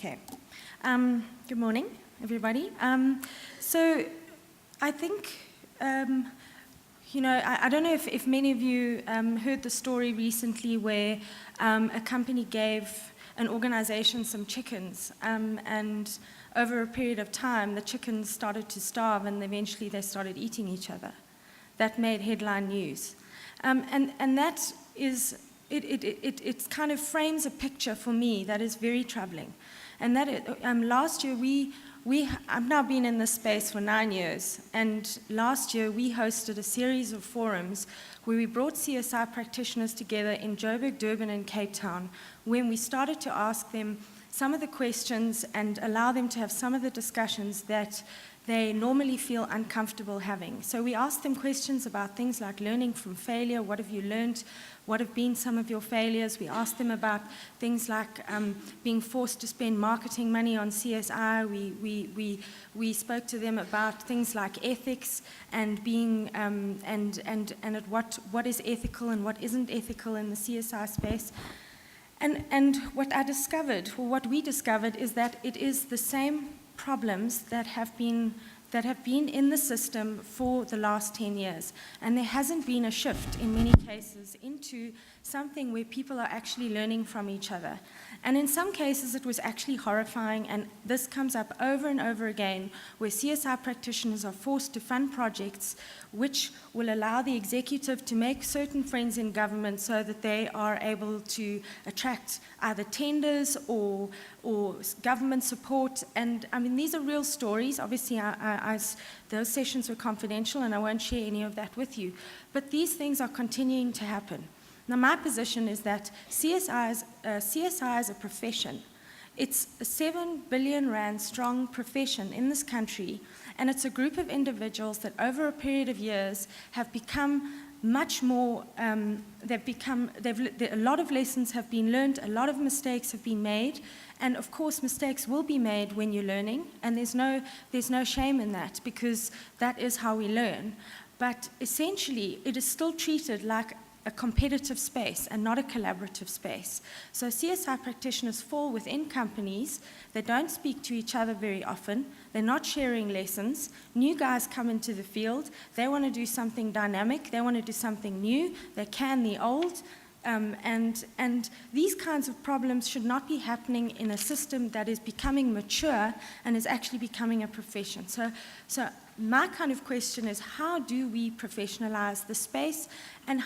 Okay. Good morning, everybody. So I think, I don't know if many of you heard the story recently where a company gave an organization some chickens, and over a period of time, the chickens started to starve, and eventually they started eating each other. That made headline news. And that is, it kind of frames a picture for me that is very troubling. And that last year, I've now been in this space for 9 years, and last year we hosted a series of forums where we brought CSI practitioners together in Joburg, Durban, and Cape Town, when we started to ask them some of the questions and allow them to have some of the discussions that they normally feel uncomfortable having. So we asked them questions about things like learning from failure. What have you learned? What have been some of your failures? We asked them about things like being forced to spend marketing money on CSI. We spoke to them about things like ethics and being at what is ethical and what isn't ethical in the CSI space. And what I discovered, or what we discovered, is that it is the same problems that have been in the system for the last 10 years. And there hasn't been a shift in many cases into something where people are actually learning from each other. And in some cases, it was actually horrifying, and this comes up over and over again, where CSI practitioners are forced to fund projects which will allow the executive to make certain friends in government so that they are able to attract either tenders or government support. And I mean, these are real stories. Obviously, those sessions were confidential, and I won't share any of that with you. But these things are continuing to happen. Now, my position is that CSI is a profession. It's a 7 billion rand strong profession in this country, and it's a group of individuals that over a period of years have become much more, a lot of lessons have been learned, a lot of mistakes have been made, and of course mistakes will be made when you're learning, and there's no shame in that, because that is how we learn. But essentially, it is still treated like a competitive space and not a collaborative space. So CSI practitioners fall within companies. They don't speak to each other very often. They're not sharing lessons. New guys come into the field. They want to do something dynamic. They want to do something new. They can the old. And these kinds of problems should not be happening in a system that is becoming mature and is actually becoming a profession. So my kind of question is, how do we professionalize the space, and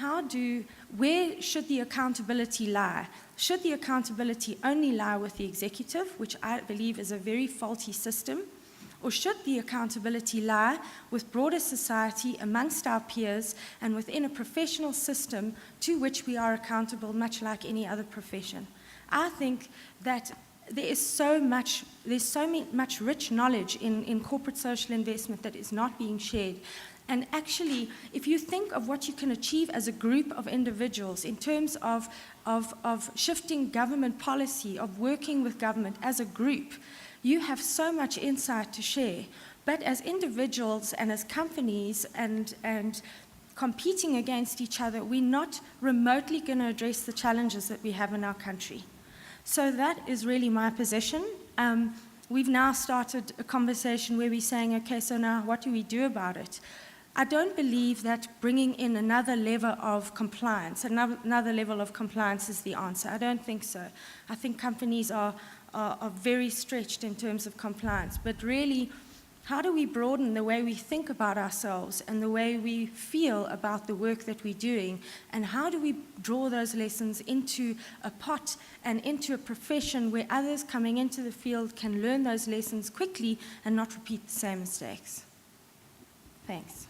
where should the accountability lie? Should the accountability only lie with the executive, which I believe is a very faulty system? Or should the accountability lie with broader society, amongst our peers, and within a professional system to which we are accountable, much like any other profession? I think that there's so much rich knowledge in corporate social investment that is not being shared. And actually, if you think of what you can achieve as a group of individuals in terms of shifting government policy, of working with government as a group, you have so much insight to share. But as individuals and as companies and competing against each other, we're not remotely going to address the challenges that we have in our country. So that is really my position. We've now started a conversation where we're saying, okay, so now what do we do about it? I don't believe that bringing in another level of compliance is the answer. I don't think so. I think companies are very stretched in terms of compliance. But really, how do we broaden the way we think about ourselves and the way we feel about the work that we're doing? And how do we draw those lessons into a pot and into a profession where others coming into the field can learn those lessons quickly and not repeat the same mistakes? Thanks.